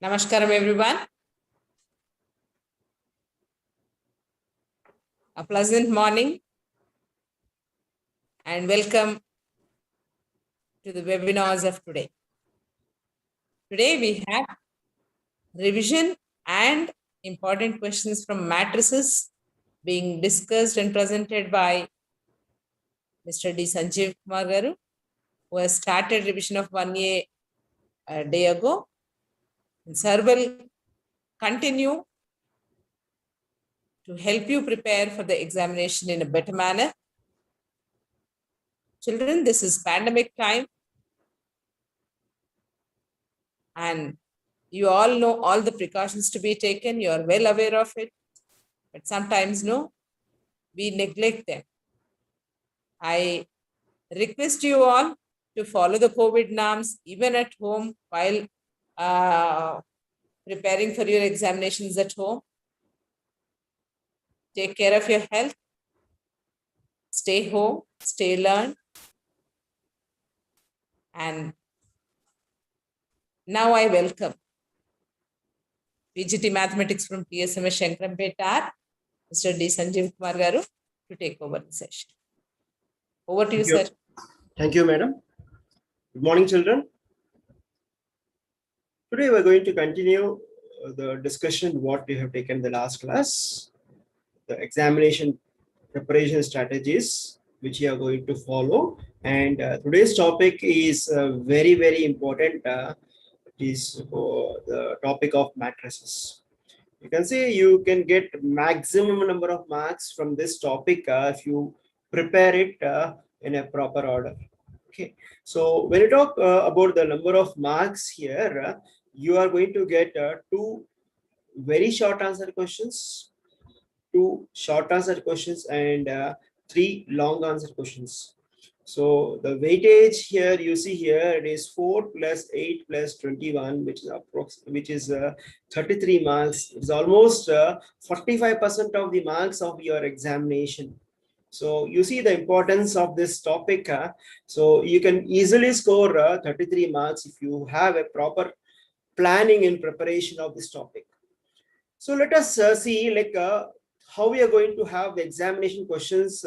Namaskaram everyone. A pleasant morning and welcome to the webinars of today. Today we have revision and important questions from matrices being discussed and presented by Mr. D. SANJEEV Kumar garu, who has started revision of 1A a day ago. And sir will continue to help you prepare for the examination in a better manner. Children, this is pandemic time and you all know all the precautions to be taken. You are well aware of it, but sometimes we neglect them. I request you all to follow the COVID norms even at home while preparing for your examinations at home. Take care of your health. Stay home, stay learn. And now I welcome PGT Mathematics from PSMS Shankarampetar, Mr. D. SANJEEV Kumar garu, to take over the session. Over to you, sir. Thank you, madam. Good morning, children. Today we're going to continue the discussion what we have taken in the last class, the examination preparation strategies which we are going to follow. And today's topic is very, very important. It is the topic of matrices. You can say you can get maximum number of marks from this topic if you prepare it in a proper order. Okay, so when you talk about the number of marks here, you are going to get two very short answer questions, two short answer questions, and three long answer questions. So the weightage here you see here, it is 4 plus 8 plus 21, which is 33 marks. It's almost 45% of the marks of your examination. So you see the importance of this topic. So you can easily score 33 marks if you have a proper planning and preparation of this topic. So let us see how we are going to have the examination questions.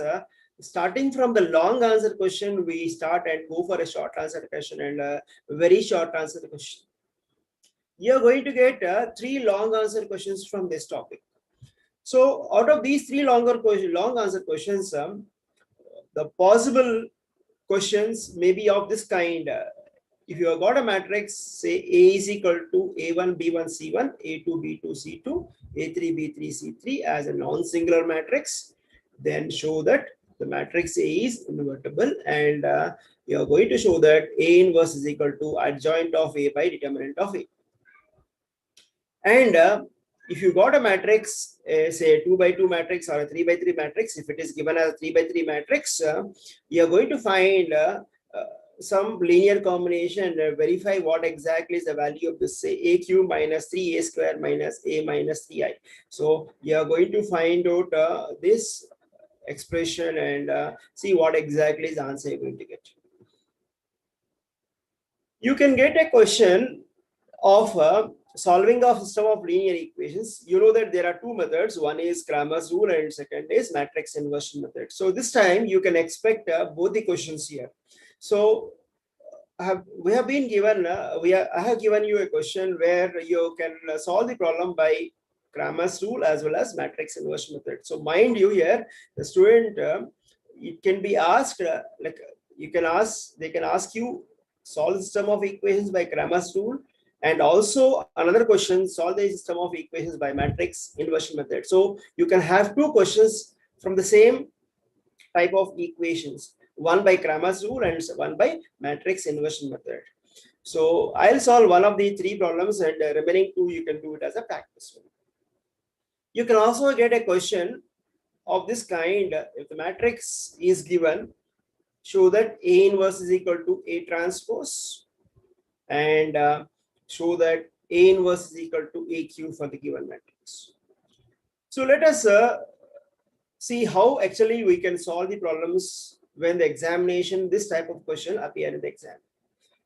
Starting from the long answer question, we start and go for a short answer question and a very short answer question. You are going to get three long answer questions from this topic. So out of these three long answer questions, the possible questions may be of this kind. If you have got a matrix, say A is equal to A1, B1, C1, A2, B2, C2, A3, B3, C3 as a non-singular matrix, then show that the matrix A is invertible, and you are going to show that A inverse is equal to adjoint of A by determinant of A. And if you got a matrix, say a 2 by 2 matrix or a 3 by 3 matrix, if it is given as a 3 by 3 matrix, you are going to find some linear combination and verify what exactly is the value of this, say A cube minus 3A square minus A minus 3I. So you are going to find out this expression and see what exactly is the answer you're going to get. You can get a question of solving a system of linear equations. You know that there are two methods. One is Cramer's rule and second is matrix inversion method. So this time you can expect both the questions here. So I have given you a question where you can solve the problem by Cramer's rule as well as matrix inversion method. So mind you, here the student it can be asked they can ask you solve the system of equations by Cramer's rule, and also another question, solve the system of equations by matrix inversion method. So you can have two questions from the same type of equations, one by Cramer's rule and one by matrix inversion method. So I'll solve one of the three problems, and remaining two you can do it as a practice. You can also get a question of this kind. If the matrix is given, show that A inverse is equal to A transpose, and show that A inverse is equal to A cube for the given matrix. So let us see how actually we can solve the problems when the examination, this type of question appear in the exam.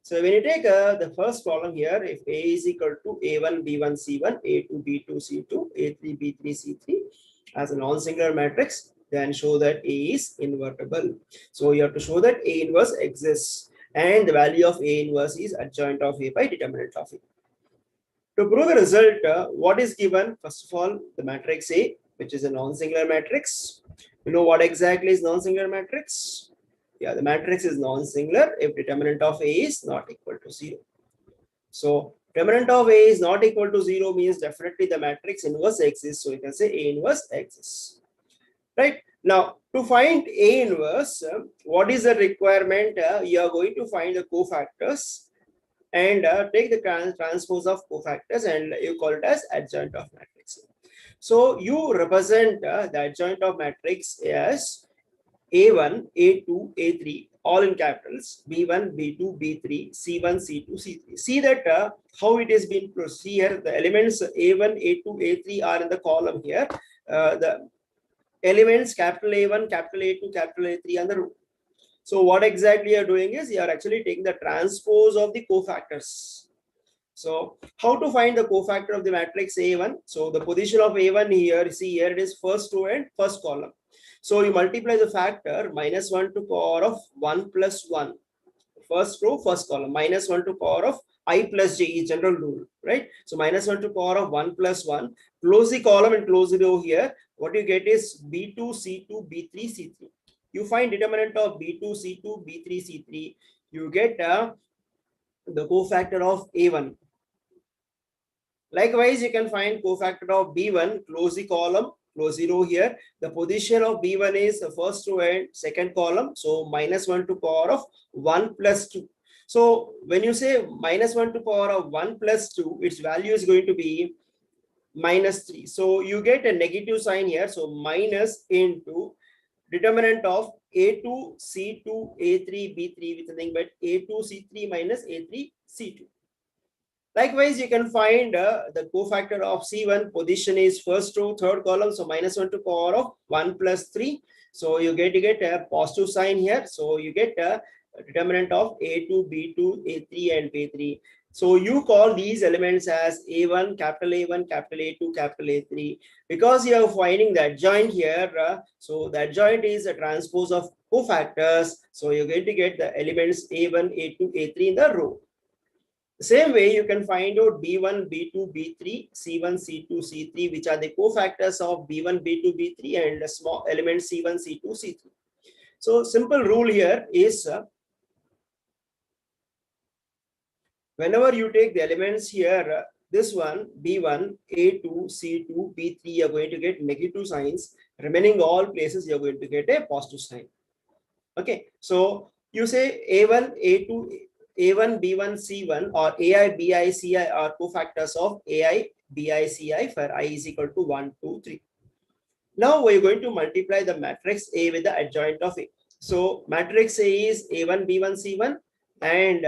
So when you take the first column here, if A is equal to A1, B1, C1, A2, B2, C2, A3, B3, C3 as a non-singular matrix, then show that A is invertible. So you have to show that A inverse exists and the value of A inverse is adjoint of A by determinant of A. To prove the result, what is given? First of all, the matrix A, which is a non-singular matrix. You know what exactly is non-singular matrix? Yeah, the matrix is non-singular if determinant of A is not equal to 0. So determinant of A is not equal to 0 means definitely the matrix inverse exists. So you can say A inverse exists. Right? Now, to find A inverse, what is the requirement? You are going to find the cofactors and take the transpose of cofactors and you call it as adjoint of matrix. So you represent the adjoint of matrix as A1, A2, A3, all in capitals, B1, B2, B3, C1, C2, C3. See that how it has been processed here. The elements A1, A2, A3 are in the column here. The elements capital A1, capital A2, capital A3 on the row. So what exactly you are doing is you are actually taking the transpose of the cofactors. So how to find the cofactor of the matrix A1? So the position of A1 here, see here it is first row and first column. So you multiply the factor -1 to power of 1 plus 1. First row, first column, -1 to power of I plus j is general rule, right? So -1 to power of 1 plus 1. Close the column and close the row here. What you get is B2, C2, B3, C3. You find determinant of B2, C2, B3, C3. You get the cofactor of A1. Likewise, you can find cofactor of B1, close the column, close the row here. The position of B1 is the first row and second column. So -1 to power of 1 plus 2. So when you say -1 to power of 1 plus 2, its value is going to be -3. So you get a negative sign here. So minus into determinant of A2, C2, A3, B3 with nothing but A2, C3 minus A3, C2. Likewise, you can find the cofactor of C1 position is first row, third column. So -1 to power of 1 plus 3. So you get a positive sign here. So you get a determinant of A2, B2, A3 and B3. So you call these elements as A1, capital A1, capital A2, capital A3. Because you are finding the adjoint here, so the adjoint is a transpose of cofactors. So you're going to get the elements A1, A2, A3 in the row. The same way you can find out B1, B2, B3, C1, C2, C3, which are the cofactors of B1, B2, B3 and the small elements C1, C2, C3. So simple rule here is whenever you take the elements here, this one, B1, A2, C2, B3, you're going to get negative signs. Remaining all places, you're going to get a positive sign. Okay, so you say A1, A2, A1, B1, C1 or AI, BI, CI are cofactors of AI, BI, CI for I is equal to 1, 2, 3. Now we're going to multiply the matrix A with the adjoint of A. So matrix A is A1, B1, C1 and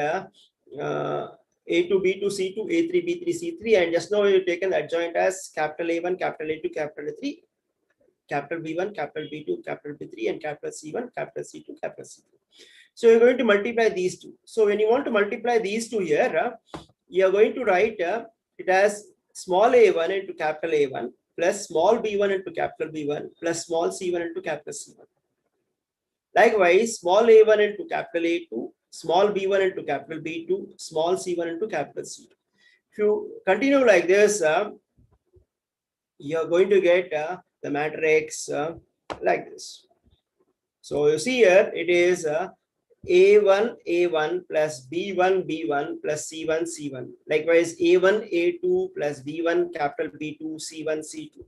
A2, B2, C2, A3, B3, C3 and just now you've taken the adjoint as capital A1, capital A2, capital A3, capital B1, capital B2, capital B3 and capital C1, capital C2, capital C3. So you're going to multiply these two. So when you want to multiply these two here, you're going to write it as small a1 into capital A1 plus small b1 into capital B1 plus small c1 into capital C1. Likewise, small a1 into capital A2, small b1 into capital B2, small c1 into capital C2. If you continue like this, you're going to get the matrix like this. So you see here, it is A1, A1 plus B1, B1 plus C1, C1. Likewise, A1, A2 plus B1, capital B2, C1, C2.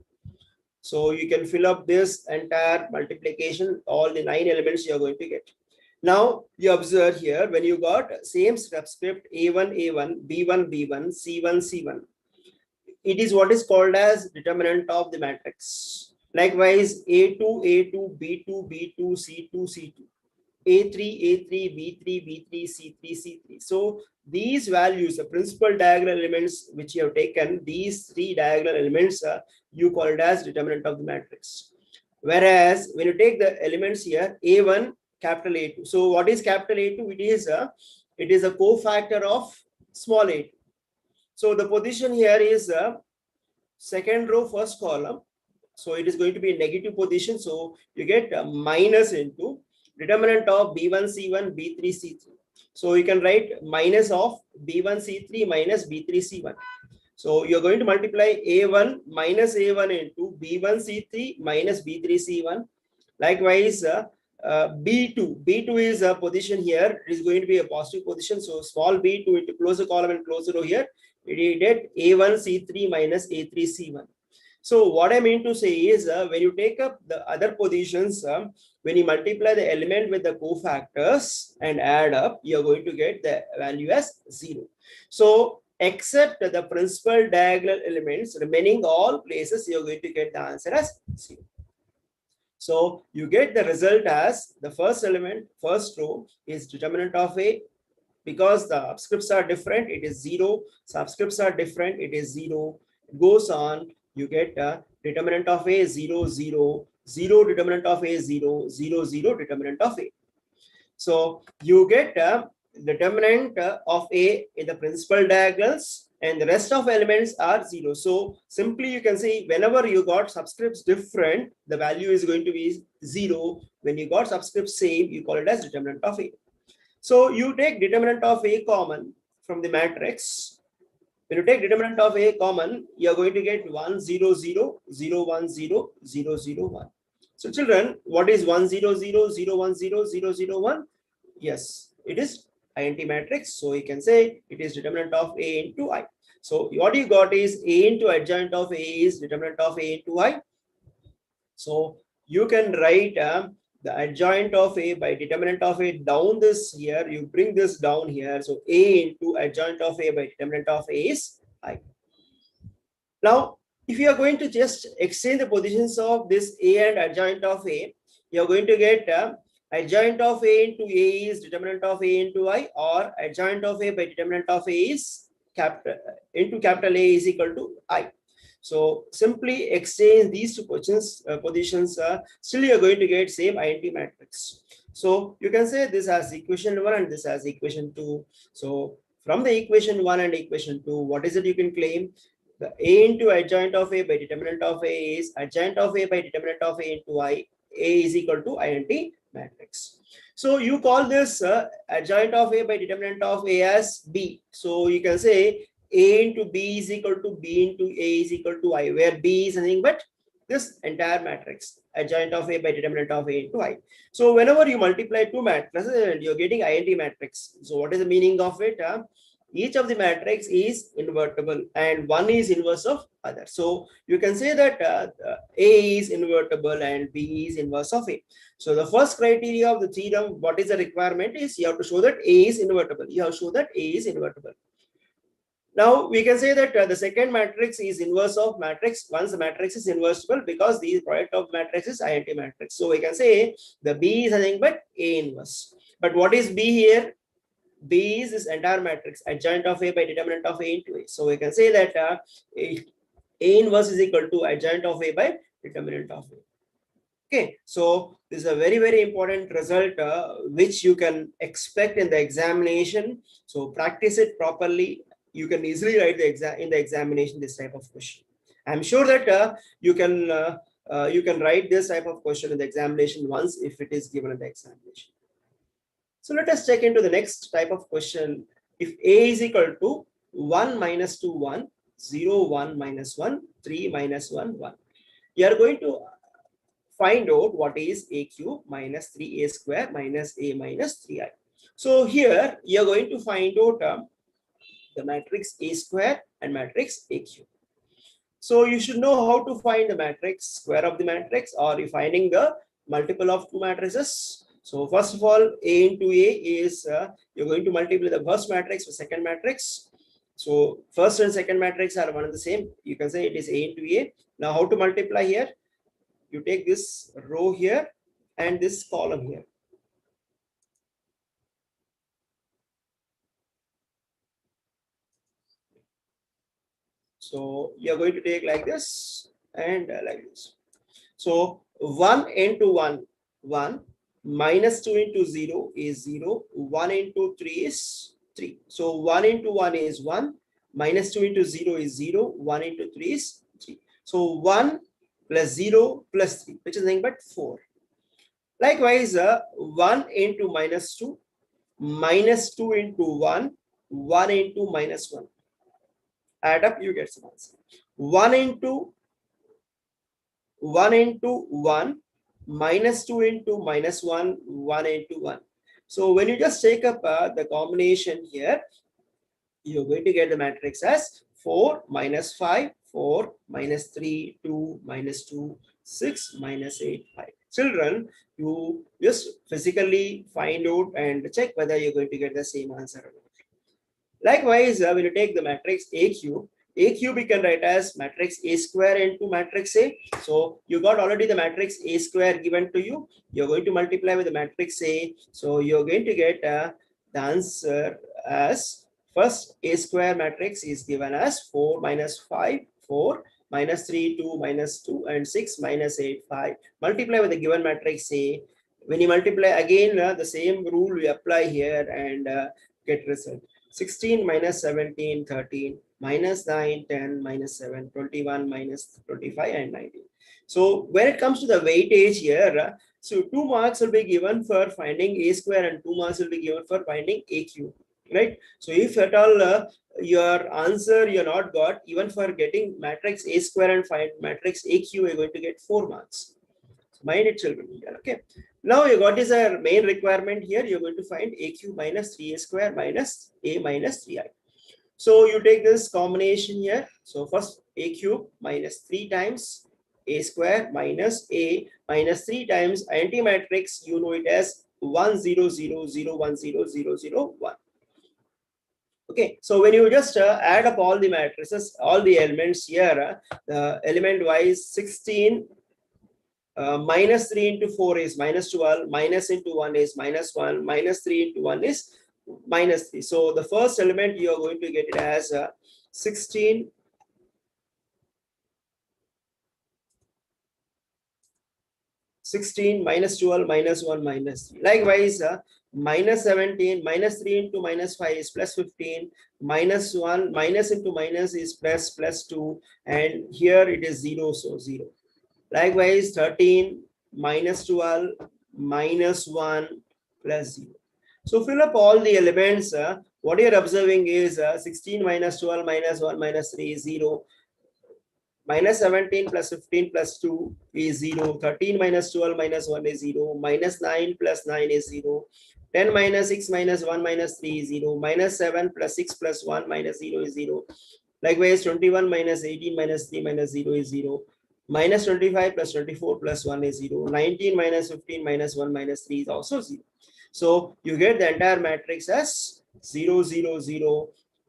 So you can fill up this entire multiplication, all the 9 elements you are going to get. Now you observe here, when you got same subscript A1, A1, B1, B1, C1, C1, it is what is called as determinant of the matrix. Likewise, A2, A2, B2, B2, C2, C2. A3, A3, B3, B3, C3, C3. So these values, the principal diagonal elements which you have taken, these 3 diagonal elements, you call it as determinant of the matrix. Whereas when you take the elements here, A1, capital A2. So what is capital A2? It is it is a cofactor of small a. So the position here is second row, first column. So it is going to be a negative position. So you get minus into determinant of B1, C1, B3, C3. So you can write minus of B1, C3 minus B3, C1. So you're going to multiply A1 minus A1 into B1, C3 minus B3, C1. Likewise, B2. B2 is a position here. It is going to be a positive position. So small b2 into close the column and close the row here. We get A1, C3 minus A3, C1. So what I mean to say is when you take up the other positions, when you multiply the element with the cofactors and add up, you're going to get the value as 0. So except the principal diagonal elements, remaining all places, you're going to get the answer as 0. So you get the result as the first element, first row is determinant of A. Because the subscripts are different, it is 0. Subscripts are different, it is 0. It goes on, you get determinant of A 0, 0, 0, determinant of A 0, 0, 0, determinant of A. So you get determinant of A in the principal diagonals, and the rest of elements are 0. So simply you can say whenever you got subscripts different, the value is going to be 0. When you got subscripts same, you call it as determinant of A. So you take determinant of A common from the matrix. When you take determinant of A common, you are going to get 1, 0, 0, 0, 1, 0, 0, 0, 1. So children, what is 1, 0, 0, 0, 1, 0, 0, 0, 1? Yes, it is INT matrix. So you can say it is determinant of A into I. So what you got is A into adjoint of A is determinant of A into I. So you can write the adjoint of A by determinant of A down this here. You bring this down here. So A into adjoint of A by determinant of A is I. Now, if you are going to just exchange the positions of this A and adjoint of A, you are going to get adjoint of A into A is determinant of A into I, or adjoint of A by determinant of A is capital A is equal to I. So simply exchange these two positions. Still you are going to get same INT matrix. So you can say this as equation 1 and this as equation 2. So from the equation 1 and equation 2, what is it you can claim? The A into adjoint of A by determinant of A is adjoint of A by determinant of A into I. A is equal to INT matrix. So you call this adjoint of A by determinant of A as B. So you can say A into B is equal to B into A is equal to I, where B is nothing but this entire matrix, adjoint of A by determinant of A into I. So whenever you multiply two matrices, you're getting INT matrix. So what is the meaning of it? Each of the matrix is invertible and one is inverse of other. So you can say that A is invertible and B is inverse of A. So the first criteria of the theorem, what is the requirement is you have to show that A is invertible. You have to show that A is invertible. Now we can say that the second matrix is inverse of matrix once the matrix is inversible, because the product of matrix is INT matrix. So we can say the B is nothing but A inverse. But what is B here? B is this entire matrix, adjoint of A by determinant of A into A. So we can say that A inverse is equal to adjoint of A by determinant of A. Okay, so this is a very, very important result which you can expect in the examination. So practice it properly. You can easily write in the examination this type of question. I'm sure that you can write this type of question in the examination once if it is given in the examination. So let us check into the next type of question. If A is equal to 1 minus 2, 1, 0, 1 minus 1, 3 minus 1, 1. You are going to find out what is A cube minus 3A square minus A minus 3I. So here you are going to find out the matrix A square and matrix A cube. So you should know how to find the matrix square of the matrix, or you finding the multiple of two matrices. So first of all, A into A is you're going to multiply the first matrix with second matrix. So first and second matrix are one and the same. You can say it is A into A. Now how to multiply here? You take this row here and this column here. So you're going to take like this and like this. So 1 into 1, 1. minus 2 into 0 is 0, 1 into 3 is 3. So 1 into 1 is 1, minus 2 into 0 is 0, 1 into 3 is 3. So 1 plus 0 plus 3, which is nothing but 4. Likewise, 1 into minus 2, minus 2 into 1, 1 into minus 1. Add up, you get some answer. 1 into 1, minus 2 into minus 1, 1 into 1. So when you just take up the combination here, you're going to get the matrix as 4 minus 5, 4 minus 3, 2 minus 2, 6 minus 8, 5. Children, you just physically find out and check whether you're going to get the same answer or not. Likewise, when you take the matrix A cube you can write as matrix A square into matrix A. So you got already the matrix A square given to you. You're going to multiply with the matrix A. So you're going to get the answer as first A square matrix is given as 4 minus 5, 4 minus 3, 2 minus 2 and 6 minus 8, 5. Multiply with the given matrix A. When you multiply again, the same rule we apply here and get result. 16 minus 17, 13, minus 9, 10, minus 7, 21, minus 25 and 19. So when it comes to the weightage here, so 2 marks will be given for finding A square and 2 marks will be given for finding A cube, right? So if at all your answer you're not got, even for getting matrix A square and find matrix A cube, you're going to get 4 marks. Mind it, children. Okay. Now you got this main requirement here. You're going to find A cube minus 3A square minus A minus 3I. So you take this combination here. So first A cube minus 3 times A square minus A minus 3 times anti-matrix. You know it as 1 0 0 0 1 0 0 0 1. Okay, so when you just add up all the matrices, all the elements here, the element wise 16. Minus 3 into 4 is minus 12, minus into 1 is minus 1, minus 3 into 1 is minus 3. So the first element you are going to get it as 16 minus 12 minus 1 minus 3. Likewise, minus 17 minus 3 into minus 5 is plus 15, minus 1 minus into minus is plus 2, and here it is 0, so 0. Likewise, 13 minus 12 minus 1 plus 0. So fill up all the elements. What you're observing is 16 minus 12 minus 1 minus 3 is 0. Minus 17 plus 15 plus 2 is 0. 13 minus 12 minus 1 is 0. Minus 9 plus 9 is 0. 10 minus 6 minus 1 minus 3 is 0. Minus 7 plus 6 plus 1 minus 0 is 0. Likewise, 21 minus 18 minus 3 minus 0 is 0. Minus 25 plus 24 plus 1 is 0. 19 minus 15 minus 1 minus 3 is also 0. So you get the entire matrix as 0, 0, 0,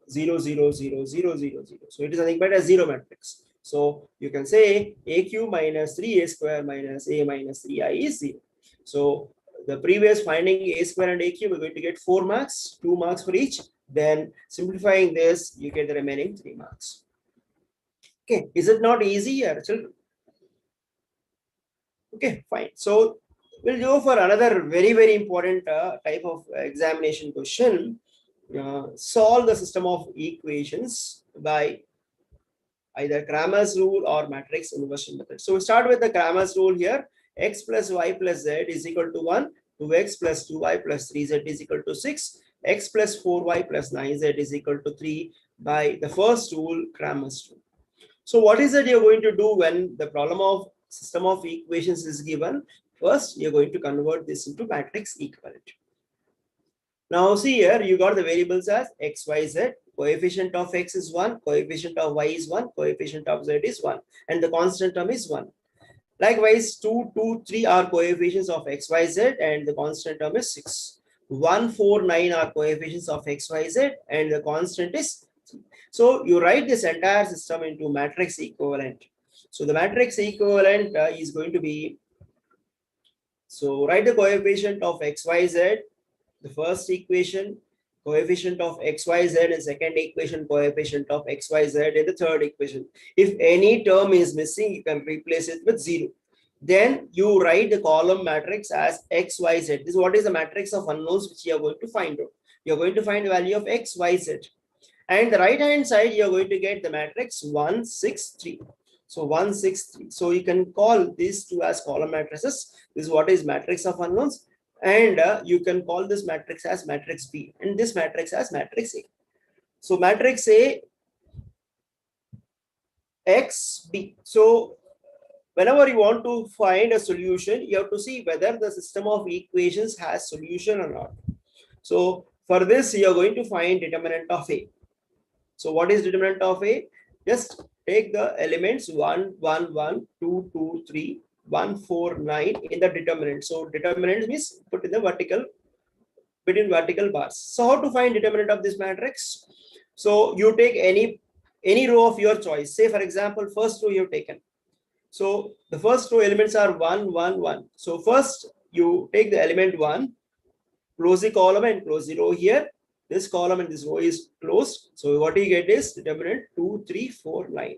0, 0, 0, 0, 0, 0. So it is nothing but a 0 matrix. So you can say A cube minus 3A square minus A minus 3I is 0. So the previous finding A square and A cube, we're going to get 4 marks, 2 marks for each. Then simplifying this, you get the remaining 3 marks. Okay, is it not easy here, children? Okay, fine. So we'll go for another very, very important type of examination question. Solve the system of equations by either Cramer's rule or matrix inversion method. So we start with the Cramer's rule here. X plus y plus z is equal to 1. 2x plus 2y plus 3z is equal to 6. X plus 4y plus 9z is equal to 3 by the first rule, Cramer's rule. So what is it you're going to do when the problem of system of equations is given? First, you're going to convert this into matrix equivalent. Now see here, you got the variables as x, y, z. Coefficient of x is 1, coefficient of y is 1, coefficient of z is 1, and the constant term is 1. Likewise, 2, 2, 3 are coefficients of x, y, z, and the constant term is 6. 1, 4, 9 are coefficients of x, y, z, and the constant is 3. So you write this entire system into matrix equivalent. So the matrix equivalent is going to be, so write the coefficient of x, y, z, the first equation, coefficient of x, y, z, and second equation, coefficient of x, y, z, in the third equation. If any term is missing, you can replace it with 0. Then you write the column matrix as X, Y, Z. This is what is the matrix of unknowns which you are going to find out. You are going to find the value of X, Y, Z. And the right hand side, you are going to get the matrix 1, 6, 3. So 1, 6, 3. So you can call these two as column matrices. This is what is matrix of unknowns. And you can call this matrix as matrix B and this matrix as matrix A. So matrix A, X, B. So whenever you want to find a solution, you have to see whether the system of equations has solution or not. So for this, you are going to find determinant of A. So what is determinant of A? Just take the elements 1, 1, 1, 2, 2, 3, 1, 4, 9 in the determinant. So determinant means put in the vertical, between vertical bars. So how to find determinant of this matrix? So you take any row of your choice. Say for example, first row you have taken. So the first row elements are 1, 1, 1. So first you take the element 1, close the column and close the row here. This column and this row is closed. So what you get is determinant 2, 3, 4, 9.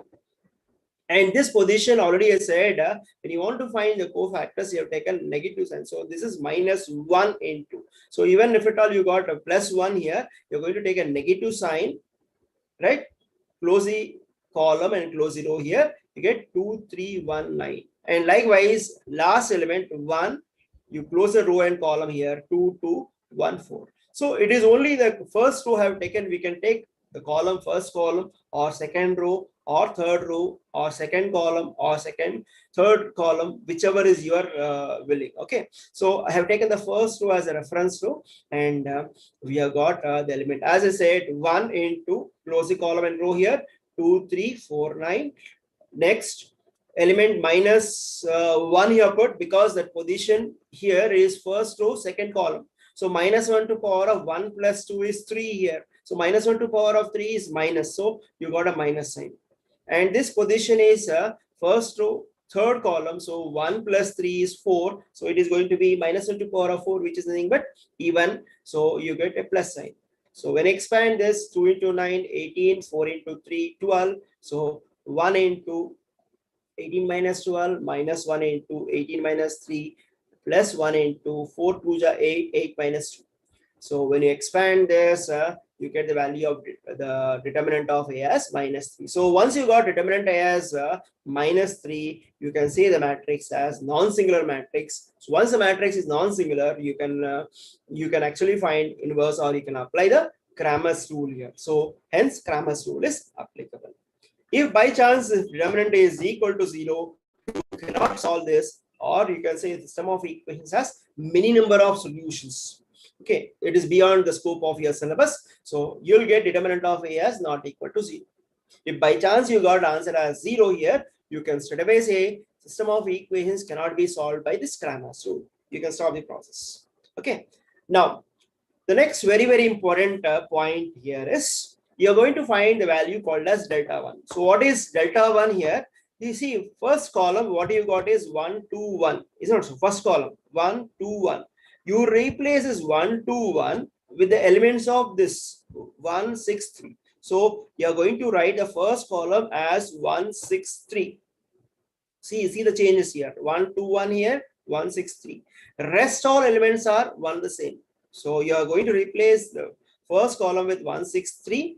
And this position already I said, when you want to find the cofactors, you have taken negative sign. So this is minus 1 into. So even if at all you got a plus 1 here, you're going to take a negative sign, right? Close the column and close the row here. You get 2, 3, 1, 9. And likewise, last element 1, you close the row and column here 2, 2, 1, 4. So it is only the first row have taken. We can take the column, first column, or second row, or third row, or second column, or third column, whichever is your willing. Okay. So I have taken the first row as a reference row, and we have got the element. As I said, 1 into close the column and row here 2, 3, 4, 9. Next element minus 1 here put because the position here is first row, second column. So minus 1 to power of 1 plus 2 is 3 here. So minus 1 to power of 3 is minus. So you got a minus sign. And this position is first row, third column. So 1 plus 3 is 4. So it is going to be minus 1 to power of 4, which is nothing but even. So you get a plus sign. So when I expand this, 2 into 9, 18, 4 into 3, 12. So 1 into 18 minus 12 minus 1 into 18 minus 3 plus 1 into 4 2 ja 8, 8 minus 2. So when you expand this, you get the value of the determinant of A as minus 3. So once you got determinant A as minus 3, you can say the matrix as non-singular matrix. So once the matrix is non-singular, you can actually find inverse, or you can apply the Cramer's rule here. So hence Cramer's rule is applicable. If by chance the determinant is equal to 0, you cannot solve this, or you can say the system of equations has many number of solutions. Okay, it is beyond the scope of your syllabus. So you'll get determinant of A as not equal to 0. If by chance you got answer as 0 here, you can straight away say system of equations cannot be solved by this Cramer's rule. You can stop the process. Okay. Now, the next very important point here is you're going to find the value called as delta 1. So what is delta 1 here? You see, first column, what you got is 1, 2, 1. Is not so. First column, 1, 2, 1. You replace this 1, 2, 1 with the elements of this 1, 6, 3. So you are going to write the first column as 1, 6, 3. See the changes here. 1, 2, 1 here, 1, 6, 3. Rest all elements are one the same. So you are going to replace the first column with 1, 6, 3.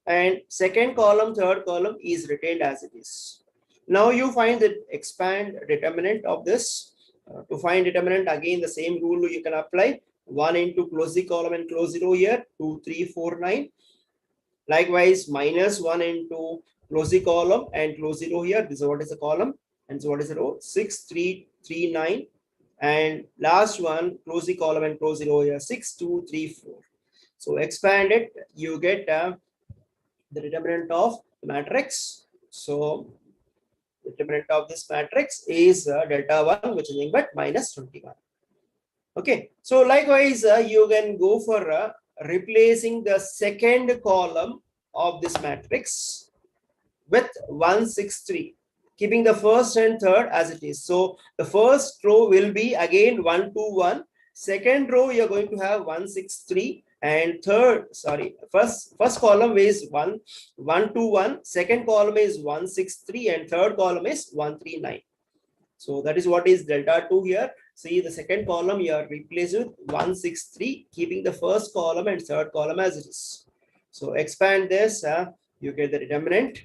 And second column, third column is retained as it is. Now you find the expand determinant of this. To find determinant, again the same rule you can apply. 1 into close the column and close the row here, 2, 3, 4, 9. Likewise, minus 1 into close the column and close the row here. This is what is the column and so what is the row? 6, 3, 3, 9. And last one, close the column and close the row here, 6, 2, 3, 4. So expand it, you get the determinant of the matrix. So the determinant of this matrix is delta 1, which is nothing but minus 21. Okay, so likewise, you can go for replacing the second column of this matrix with 1, 6, 3, keeping the first and third as it is. So the first row will be again 1, 2, 1. Second row, you're going to have 1, 6, 3. And first column is 1, 1, 2, 1. Second column is 1, 6, 3. And third column is 1, 3, 9. So that is what is delta 2 here. See the second column you are replaced with 163, keeping the first column and third column as it is. So expand this, you get the determinant.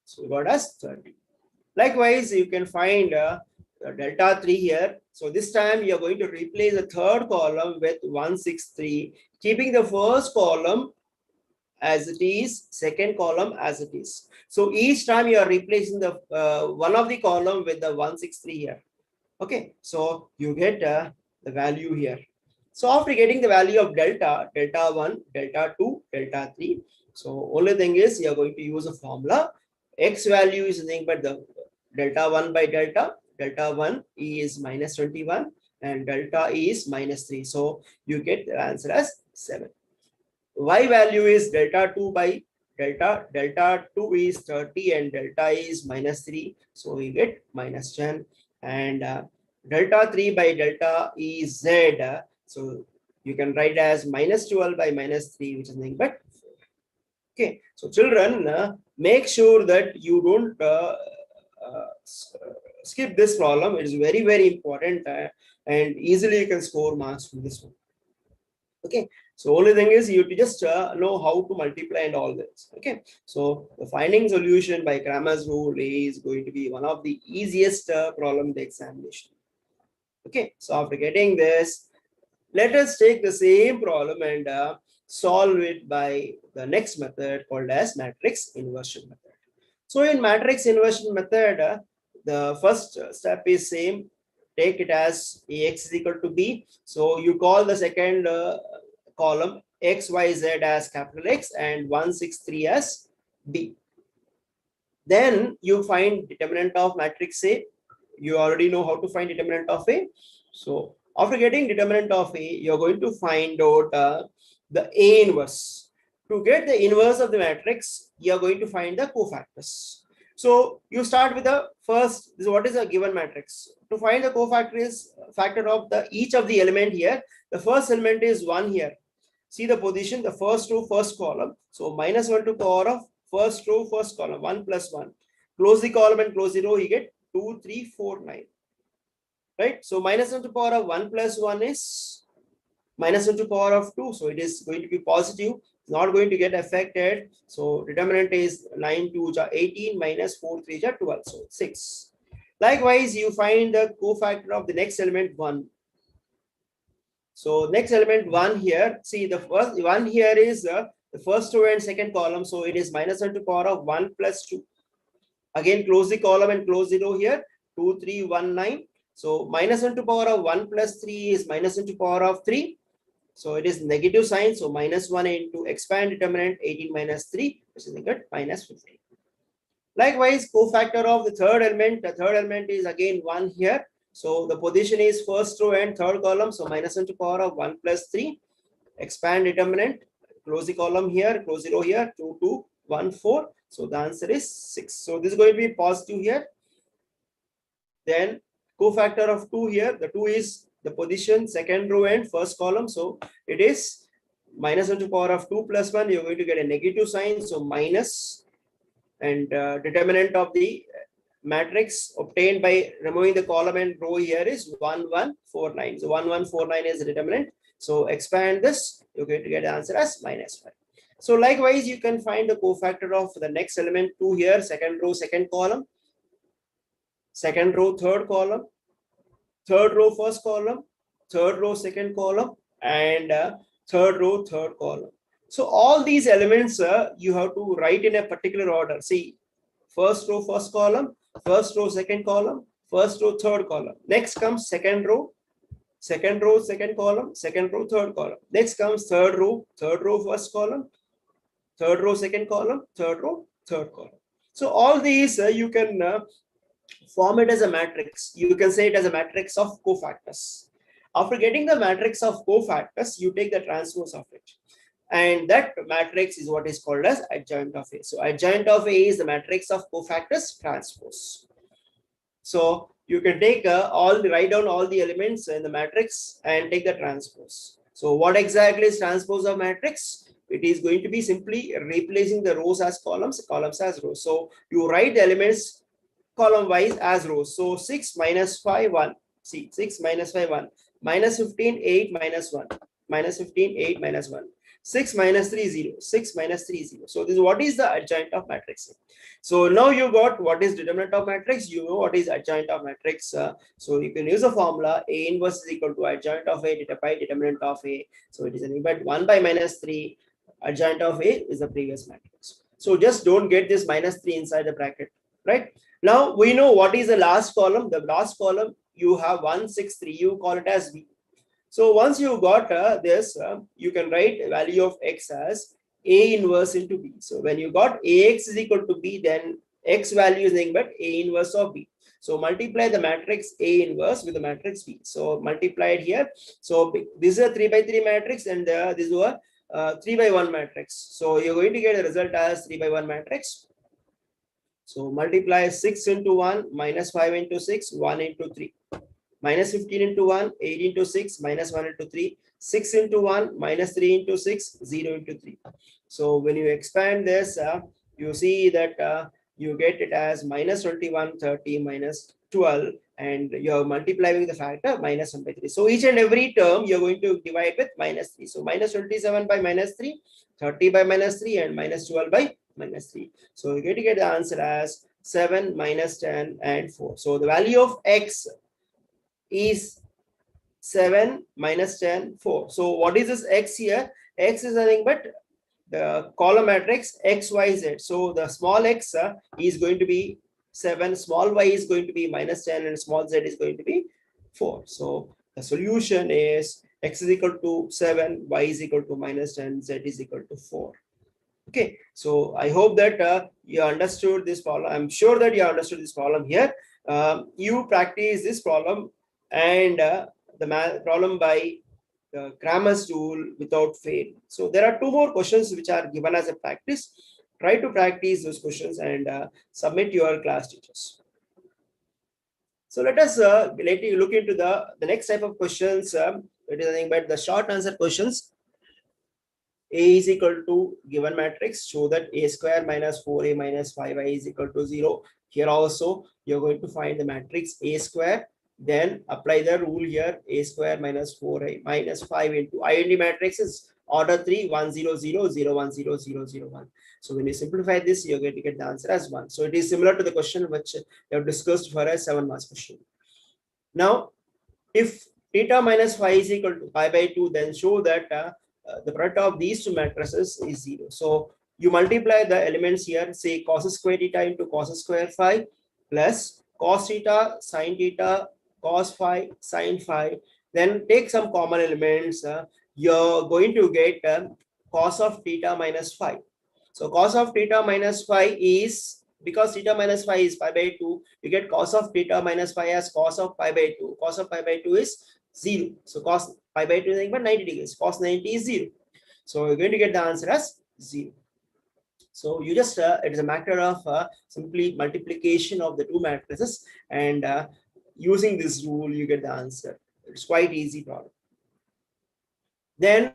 So we got as 30. Likewise, you can find delta 3 here. So this time you are going to replace the third column with 163, keeping the first column as it is, second column as it is. So each time you are replacing the one of the column with the 163 here. Okay, so you get the value here. So after getting the value of delta 1, delta 2, delta 3, so only thing is you are going to use a formula. X value is nothing but the delta 1 by delta 1 is minus 21 and delta is minus 3. So you get the answer as 7. Y value is delta 2 by delta 2 is 30 and delta is minus 3. So we get minus 10 and delta 3 by delta is Z. So you can write as minus 12 by minus 3, which is nothing but 4. Okay, so children, make sure that you don't skip this problem. It is very, very important and easily you can score marks from this one. Okay, so only thing is you have to just know how to multiply and all this. Okay, so the finding solution by Cramer's rule is going to be one of the easiest problem in the examination. Okay, so after getting this, let us take the same problem and solve it by the next method called as matrix inversion method. So in matrix inversion method, the first step is same. Take it as Ax is equal to B. So you call the second column X, Y, Z as capital X and 163 as B. Then you find determinant of matrix A. You already know how to find determinant of A. So after getting determinant of A, you're going to find out the A inverse. To get the inverse of the matrix, you're going to find the cofactors. So you start with the first, what is a given matrix? To find the cofactor of each of the element here, the first element is 1 here. See the position, the first row, first column. So minus 1 to power of first row, first column, 1 plus 1. Close the column and close the row, you get 2, 3, 4, 9. Right? So minus 1 to power of 1 plus 1 is minus 1 to power of 2. So it is going to be positive, not going to get affected. So determinant is 9 2 18 minus 4 3 12. So 6. Likewise, you find the cofactor of the next element 1. So next element 1 here, see the first one here is the first row and second column. So it is minus 1 to power of 1 plus 2. Again, close the column and close the row here, 2 3 1 9. So minus 1 to power of 1 plus 3 is minus 1 to power of 3. So it is negative sign. So minus 1 into expand determinant 18 minus 3, which is equal to minus 15. Likewise, cofactor of the third element. The third element is again 1 here. So the position is first row and third column. So minus 1 to power of 1 plus 3. Expand determinant. Close the column here. Close the row here. 2 2 1 4. So the answer is 6. So this is going to be positive here. Then cofactor of 2 here. The 2 is the position, second row and first column. So it is minus 1 to power of 2 plus 1. You're going to get a negative sign. So minus and determinant of the matrix obtained by removing the column and row here is 1149. So 1149 is the determinant. So expand this, you're going to get the answer as minus 5. So likewise, you can find the cofactor of the next element 2 here, second row, second column, second row, third column, third row, first column, third row, second column, and third row, third column. So all these elements you have to write in a particular order. See, first row, first column, first row, second column, first row, third column. Next comes second row, second column, second row, third column. Next comes third row, first column, third row, second column, third row, third column. So all these you can form it as a matrix. You can say it as a matrix of cofactors. After getting the matrix of cofactors, you take the transpose of it. And that matrix is what is called as adjoint of A. So adjoint of A is the matrix of cofactors transpose. So you can take write down all the elements in the matrix and take the transpose. So what exactly is transpose of matrix? It is going to be simply replacing the rows as columns, columns as rows. So you write the elements column wise as rows. So 6 minus 5 1. See, 6 minus 5 1, minus 15 8 minus 1, minus 15 8 minus 1. 6 minus 3 0, 6 minus 3 0. So this is what is the adjoint of matrix. So now you got what is determinant of matrix, you know what is adjoint of matrix. So you can use a formula A inverse is equal to adjoint of A by determinant of A. So it is nothing but 1 by minus 3 adjoint of A is the previous matrix. So just don't get this minus 3 inside the bracket, right? Now we know what is the last column. The last column you have 1 6 3, you call it as B. So once you got this, you can write value of x as A inverse into B. So when you got AX is equal to B, then X value is nothing but A inverse of B. So multiply the matrix A inverse with the matrix B. So multiply it here. So this is a 3 by 3 matrix and this is a 3 by 1 matrix. So you're going to get a result as 3 by 1 matrix. So multiply 6 into 1, minus 5 into 6, 1 into 3. Minus 15 into 1, 8 into 6, minus 1 into 3, 6 into 1, minus 3 into 6, 0 into 3. So when you expand this, you see that you get it as minus 21, 30, minus 12, and you're multiplying the factor minus 1 by 3. So each and every term you're going to divide with minus 3. So minus 27 by minus 3, 30 by minus 3, and minus 12 by minus 3. So you're going to get the answer as 7, minus 10, and 4. So the value of x is 7 minus 10 4. So what is this x here? X is nothing but the column matrix x y z. So the small x is going to be 7, small y is going to be minus 10, and small z is going to be 4. So the solution is x is equal to 7, y is equal to minus 10, z is equal to 4. Okay, so I hope that you understood this problem. I'm sure that you understood this problem here. You practice this problem and the problem by the Cramer's rule without fail. So there are 2 more questions which are given as a practice. Try to practice those questions and submit your class teachers. So let us let you look into the next type of questions. It is nothing but the short answer questions. A is equal to given matrix, show that A square minus 4A minus 5I is equal to 0. Here also you're going to find the matrix A square. Then apply the rule here, A square minus 4A minus 5 into IND matrix is order 3, 1 0 0 0 1 0 0 0 1. So when you simplify this, you're going to get the answer as 1. So it is similar to the question which we have discussed for a 7 marks question. Now, if theta minus phi is equal to pi by 2, then show that the product of these 2 matrices is 0. So you multiply the elements here, say cos square theta into cos square phi plus cos theta, sin theta, cos phi, sin phi. Then take some common elements. You're going to get cos of theta minus phi. So cos of theta minus phi is, because theta minus phi is pi by 2, you get cos of theta minus phi as cos of pi by 2. Cos of pi by 2 is 0. So cos pi by 2 is nothing but 90 degrees. Cos 90 is 0. So you're going to get the answer as 0. So you just, it is a matter of simply multiplication of the 2 matrices, and using this rule, you get the answer. It's quite easy problem. Then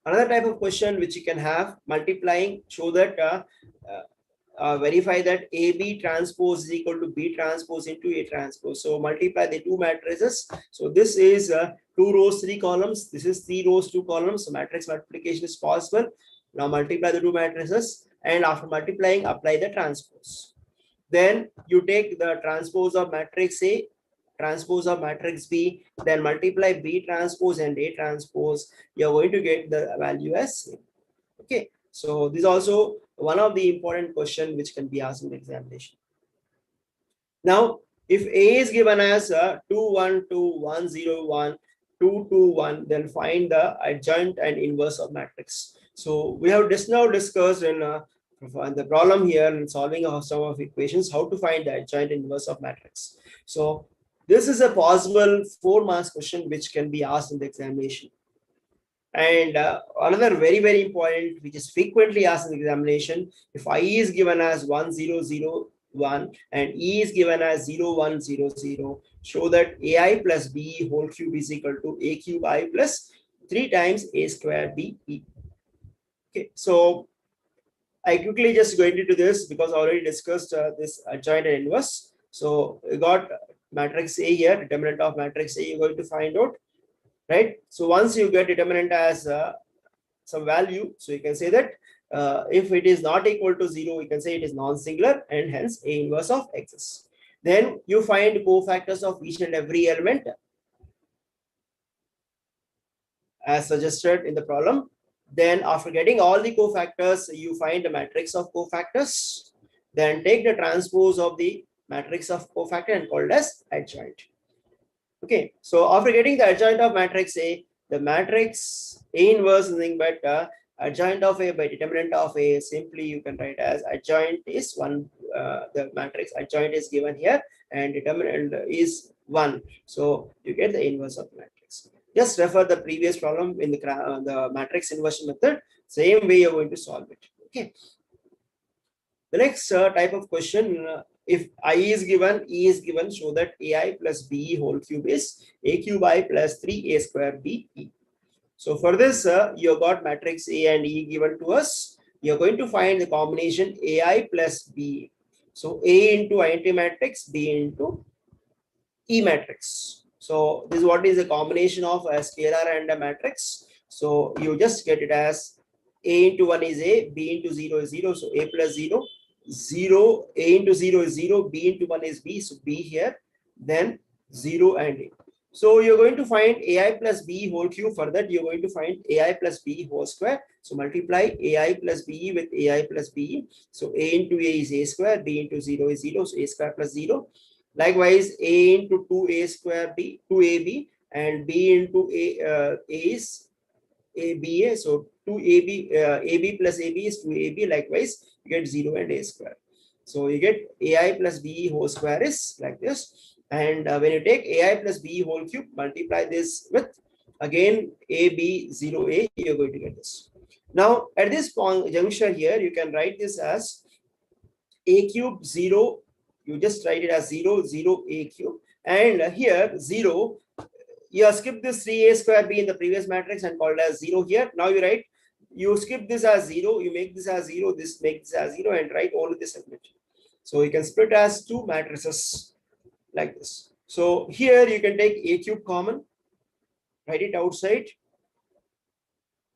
another type of question which you can have, multiplying, show that verify that AB transpose is equal to B transpose into A transpose. So multiply the 2 matrices. So this is 2 rows, 3 columns. This is 3 rows, 2 columns. So matrix multiplication is possible. Now multiply the 2 matrices, and after multiplying, apply the transpose. Then you take the transpose of matrix A, transpose of matrix B, then multiply B transpose and A transpose. You're going to get the value as same. Okay, so this is also one of the important question which can be asked in the examination. Now, if A is given as 2 1 2 1 0 1 2 2 1, then find the adjoint and inverse of matrix. So we have just now discussed in the problem here in solving some of equations how to find the adjoint and inverse of matrix. So this is a possible 4 marks question which can be asked in the examination. And another very important, which is frequently asked in the examination, if I is given as 1 0 0 1 and E is given as 0 1 0 0, show that AI plus B whole cube is equal to A cube I plus 3 times A square B E. Okay, so I quickly just go into this because I already discussed this adjoint and inverse. So you got matrix A here, determinant of matrix A, you're going to find out, right? So once you get determinant as some value, so you can say that if it is not equal to 0, you can say it is non-singular and hence A inverse of exists. Then you find cofactors of each and every element as suggested in the problem. Then after getting all the cofactors, you find the matrix of cofactors. Then take the transpose of the matrix of cofactor and called as adjoint. Okay, so after getting the adjoint of matrix A, the matrix A inverse is nothing but adjoint of A by determinant of A. Simply you can write as adjoint is 1. The matrix adjoint is given here and determinant is 1. So you get the inverse of matrix. Just refer the previous problem in the matrix inversion method. Same way you're going to solve it. Okay. The next type of question, if I is given, E is given, so that AI plus BE whole cube is A cube I plus 3A square BE. So for this, you got matrix A and E given to us. You're going to find the combination AI plus B. So A into identity matrix, B into E matrix. So this is what is the combination of a scalar and a matrix. So you just get it as A into 1 is A, B into 0 is 0. So A plus 0, 0, A into 0 is 0, B into 1 is B. So B here, then 0 and A. So you're going to find AI plus B whole cube. For that, you're going to find AI plus B whole square. So multiply AI plus B with AI plus B. So A into A is A square, B into 0 is 0. So A square plus 0. Likewise, A into 2A square B, 2AB, and B into A is ABA. So 2AB, AB plus AB is 2AB. Likewise, you get 0 and A square. So you get AI plus B whole square is like this. And when you take AI plus B whole cube, multiply this with again AB 0A, you're going to get this. Now, at this point, juncture here, you can write this as A cube 0. You just write it as 0, 0, A cube. And here 0, you skip this 3A square B in the previous matrix and called as 0 here. Now you write, you skip this as 0, you make this as 0, this makes this as 0 and write all of this segment. So you can split as two matrices like this. So here you can take A cube common, write it outside.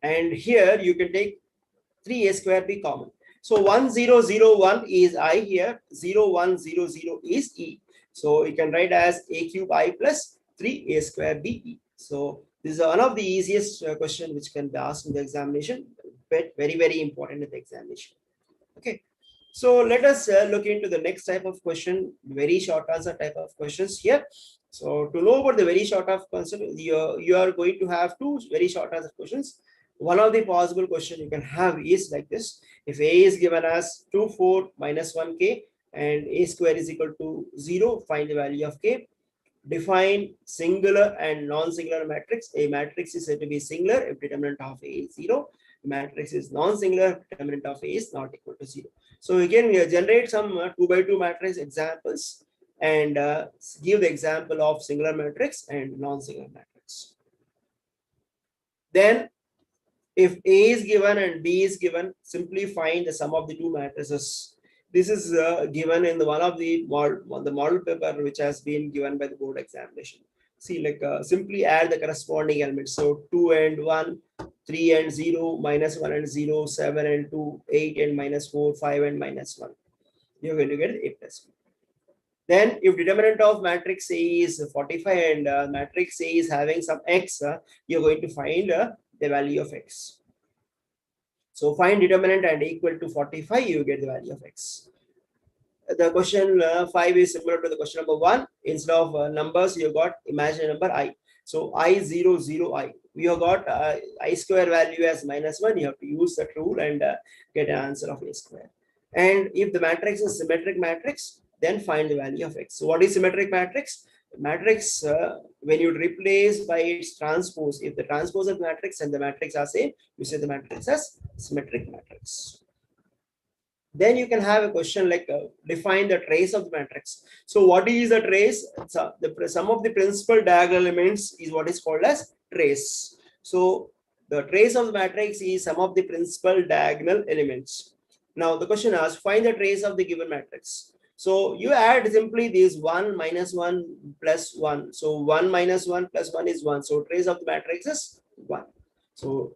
And here you can take 3A square B common. So 1, 0, 0, 1 is I here, 0, 1, 0, 0 is E. So you can write as A cube I plus 3A square BE. So this is one of the easiest question which can be asked in the examination, but very, very important in the examination. Okay. So let us look into the next type of question, very short answer type of questions here. So to know about the very short of concept, you are going to have two very short answer questions. One of the possible question you can have is like this. If A is given as 2, 4, minus 1K and A square is equal to 0, find the value of K. Define singular and non-singular matrix. A matrix is said to be singular if determinant of A is 0. Matrix is non-singular, determinant of A is not equal to 0. So again, we generate some 2 by 2 matrix examples and give the example of singular matrix and non-singular matrix. Then if A is given and B is given, simply find the sum of the two matrices. This is given in one of the model paper which has been given by the board examination. See, like simply add the corresponding elements. So 2 and 1, 3 and 0, minus 1 and 0, 7 and 2, 8 and minus 4, 5 and minus 1. You're going to get A plus B. Then if determinant of matrix A is 45 and matrix A is having some X, you're going to find the value of X. So find determinant and equal to 45, you get the value of X. The question 5 is similar to the question number 1. Instead of numbers, you got imaginary number I. So I 0, 0, I. We have got I square value as minus 1. You have to use that rule and get an answer of A square. And if the matrix is symmetric matrix, then find the value of X. So what is symmetric matrix? Matrix, when you replace by its transpose, if the transpose of matrix and the matrix are same, you say the matrix as symmetric matrix. Then you can have a question like define the trace of the matrix. So what is the trace? So the sum of the principal diagonal elements is what is called as trace. So the trace of the matrix is sum of the principal diagonal elements. Now the question asks, find the trace of the given matrix. So you add simply these 1 minus 1 plus 1. So 1 minus 1 plus 1 is 1. So trace of the matrix is 1. So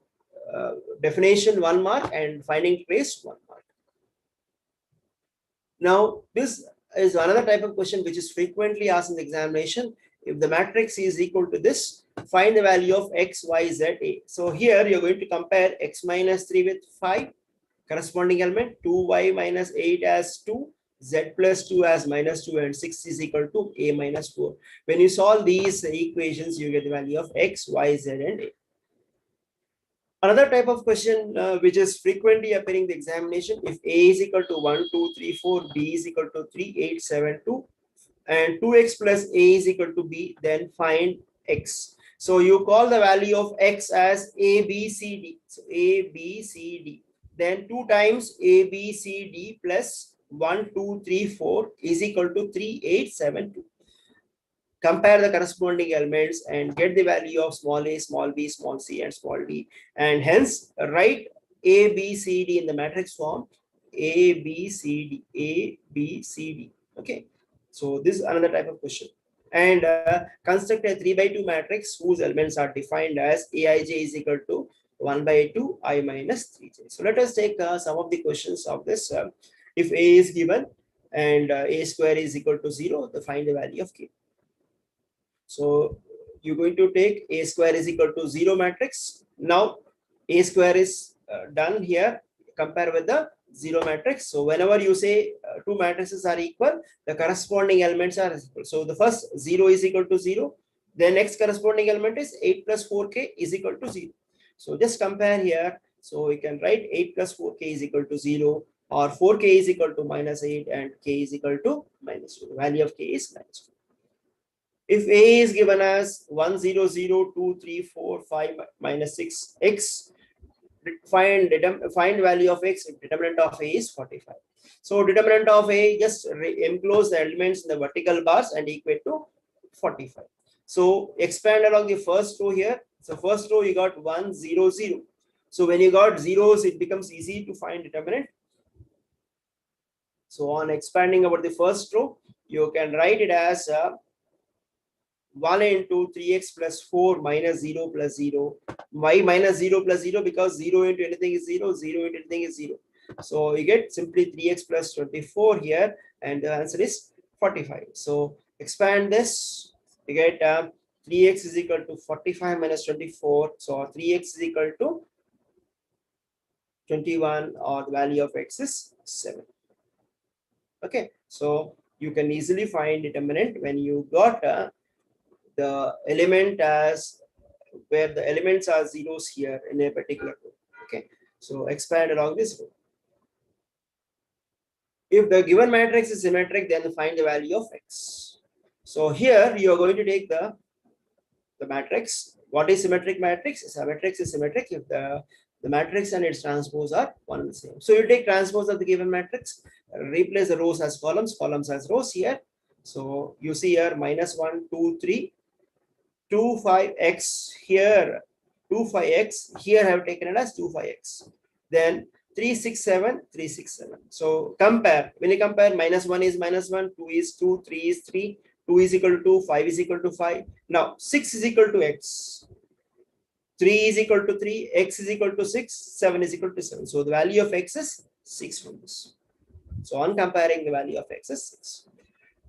definition 1 mark and finding trace 1 mark. Now this is another type of question which is frequently asked in the examination. If the matrix is equal to this, find the value of x, y, z, a. So here you're going to compare x minus 3 with 5, corresponding element, 2y minus 8 as 2, z plus 2 as minus 2, and 6 is equal to a minus 4. When you solve these equations, you get the value of x, y, z, and a. Another type of question which is frequently appearing in the examination, if a is equal to 1, 2, 3, 4, b is equal to 3, 8, 7, 2, and 2x plus a is equal to b, then find x. So you call the value of x as a, b, c, d. So a, b, c, d. Then 2 times a, b, c, d plus 1, 2, 3, 4 is equal to 3, 8, 7, 2. Compare the corresponding elements and get the value of small a, small b, small c, and small d. And hence write a, b, c, d in the matrix form. A, B, C, D. A, B, C, D. Okay. So this is another type of question. And construct a 3 by 2 matrix whose elements are defined as Aij is equal to 1 by 2 I minus 3j. So let us take some of the questions of this. If A is given and A square is equal to 0, to find the value of K. So you're going to take A square is equal to 0 matrix. Now A square is done here. Compare with the 0 matrix. So whenever you say two matrices are equal, the corresponding elements are equal. So the first 0 is equal to 0. The next corresponding element is 8 plus 4k is equal to 0. So just compare here. So we can write 8 plus 4k is equal to 0, or 4k is equal to minus 8 and k is equal to minus 2. The value of k is minus 2. If A is given as 1, 0, 0, 2, 3, 4, 5, minus 6, x, find value of x if determinant of A is 45. So determinant of A, just enclose the elements in the vertical bars and equate to 45. So expand along the first row here. So first row you got 1, 0, 0. So when you got zeros, it becomes easy to find determinant. So on expanding over the first row, you can write it as 1 into 3x plus 4 minus 0 plus 0. Why minus 0 plus 0? Because 0 into anything is 0, 0 into anything is 0. So you get simply 3x plus 24 here, and the answer is 45. So expand this, you get 3x is equal to 45 minus 24. So 3x is equal to 21, or the value of x is 7. Okay, so you can easily find determinant when you got the element as where the elements are zeros here in a particular row. Okay, so expand along this row. If the given matrix is symmetric, then find the value of x. So here you are going to take the matrix. What is symmetric matrix? A matrix is symmetric if the matrix and its transpose are one and the same. So you take transpose of the given matrix, replace the rows as columns, columns as rows here. So you see here minus 1, 2, 3, 2, 5x here, 2, 5x here I have taken it as 2, 5x. Then 3, 6, 7, 3, 6, 7. So compare. When you compare, minus 1 is minus 1, 2 is 2, 3 is 3, 2 is equal to 2, 5 is equal to 5. Now 6 is equal to x. 3 is equal to 3, x is equal to 6, 7 is equal to 7. So the value of x is 6 from this. So on comparing, the value of x is 6.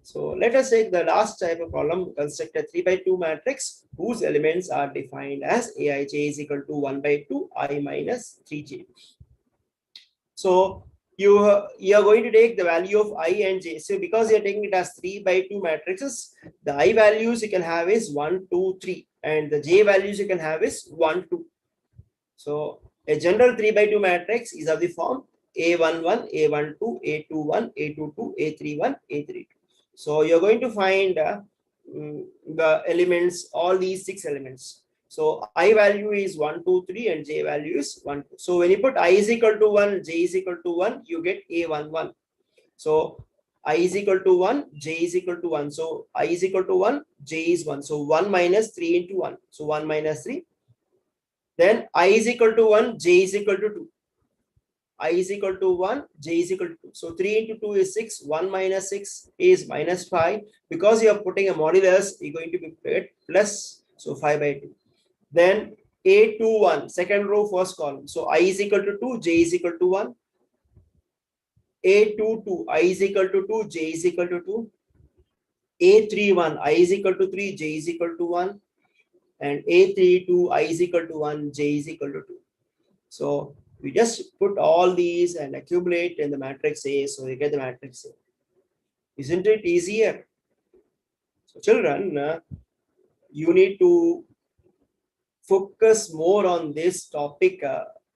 So let us take the last type of problem. Construct a 3 by 2 matrix whose elements are defined as Aij is equal to 1 by 2 I minus 3j. So you are going to take the value of I and j. So because you are taking it as 3 by 2 matrices, the I values you can have is 1, 2, 3, and the j values you can have is 1, 2. So a general 3 by 2 matrix is of the form A11, A12, A21, A22, A31, A32. So you're going to find the elements, all these 6 elements. So I value is 1, 2, 3, and j value is 1, 2. So when you put I is equal to 1, j is equal to 1, you get A11. So I is equal to 1, j is equal to 1. So I is equal to 1, j is 1. So 1 minus 3 into 1. So 1 minus 3. Then I is equal to 1, j is equal to 2. I is equal to 1, j is equal to 2. So 3 into 2 is 6, 1 minus 6 is minus 5. Because you are putting a modulus, you're going to be plus, so 5 by 2. Then A21, second row, first column. So I is equal to 2, j is equal to 1. A22, I is equal to 2, j is equal to 2. A31, I is equal to 3, j is equal to 1. And A32, I is equal to 1, j is equal to 2. So we just put all these and accumulate in the matrix A, so you get the matrix A. Isn't it easier? So children, you need to focus more on this topic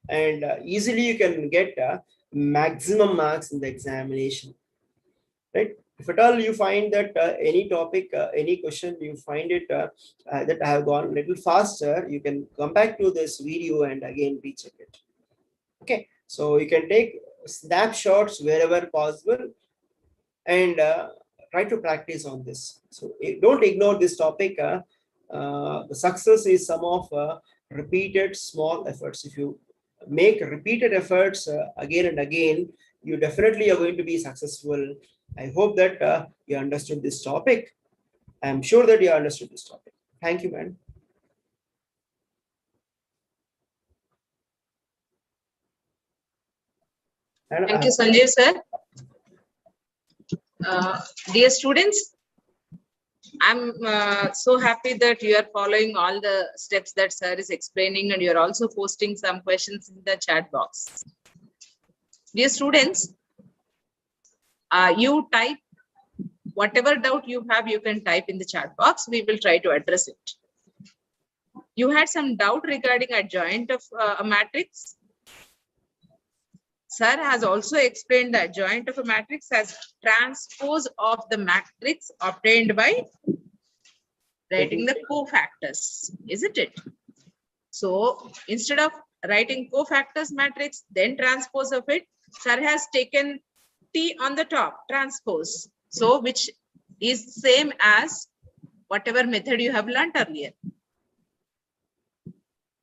and easily you can get maximum marks in the examination, right? If at all you find that any topic, any question, you find it that I have gone a little faster, you can come back to this video and again recheck it. Okay, so you can take snapshots wherever possible and try to practice on this. So don't ignore this topic. The success is some of repeated small efforts. If you make repeated efforts again and again, you definitely are going to be successful. I hope that you understood this topic. I'm sure that you understood this topic. Thank you, man. Thank you, Sanjeev sir. Dear students, I'm so happy that you are following all the steps that sir is explaining, and you're also posting some questions in the chat box. Dear students, you type whatever doubt you have, you can type in the chat box. We will try to address it. You had some doubt regarding adjoint of a matrix. Sir has also explained the adjoint of a matrix as transpose of the matrix obtained by writing the cofactors, isn't it? So instead of writing cofactors matrix, then transpose of it, sir has taken T on the top, transpose. So which is same as whatever method you have learned earlier.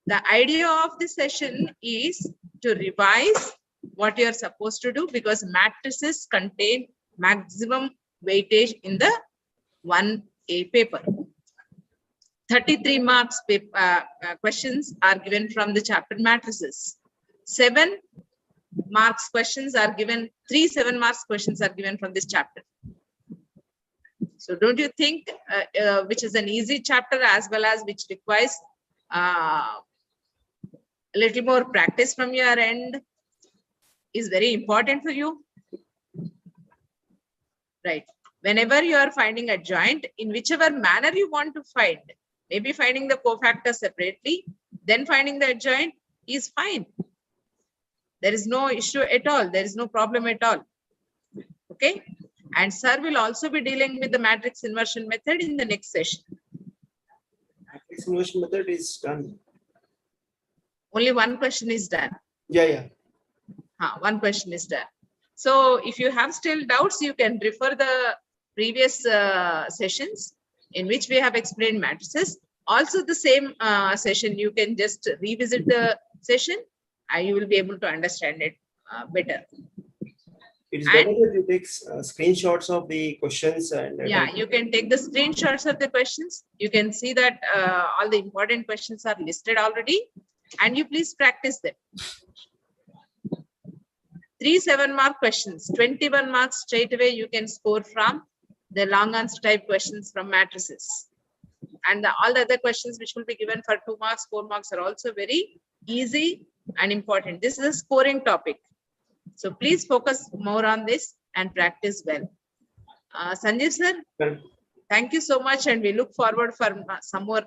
The idea of this session is to revise what you are supposed to do, because matrices contain maximum weightage in the 1A paper. 33 marks questions are given from the chapter matrices. 7 marks questions are given, 3 7 marks questions are given from this chapter. So don't you think which is an easy chapter as well as which requires a little more practice from your end is very important for you? Right. Whenever you are finding a joint, in whichever manner you want to find, maybe finding the cofactor separately, then finding the adjoint is fine. There is no issue at all. There is no problem at all. Okay. And sir will also be dealing with the matrix inversion method in the next session. Matrix inversion method is done. Only one question is done. Yeah. One question is done. So if you have still doubts, you can refer the previous sessions in which we have explained matrices. Also the same session, you can just revisit the session and you will be able to understand it better. It is better that you take screenshots of the questions. And yeah, you can take the screenshots of the questions. You can see that all the important questions are listed already, and you please practice them. 3 7 mark questions, 21 marks straight away you can score from the long answer type questions from matrices. And all the other questions which will be given for 2 marks, 4 marks are also very easy and important. This is a scoring topic. So please focus more on this and practice well. Sanjeev sir, thank you so much, and we look forward for some more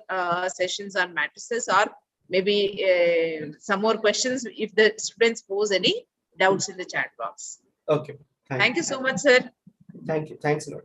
sessions on matrices, or maybe some more questions if the students pose any doubts in the chat box. Okay. Thank you so much, sir. Thank you. Thanks a lot.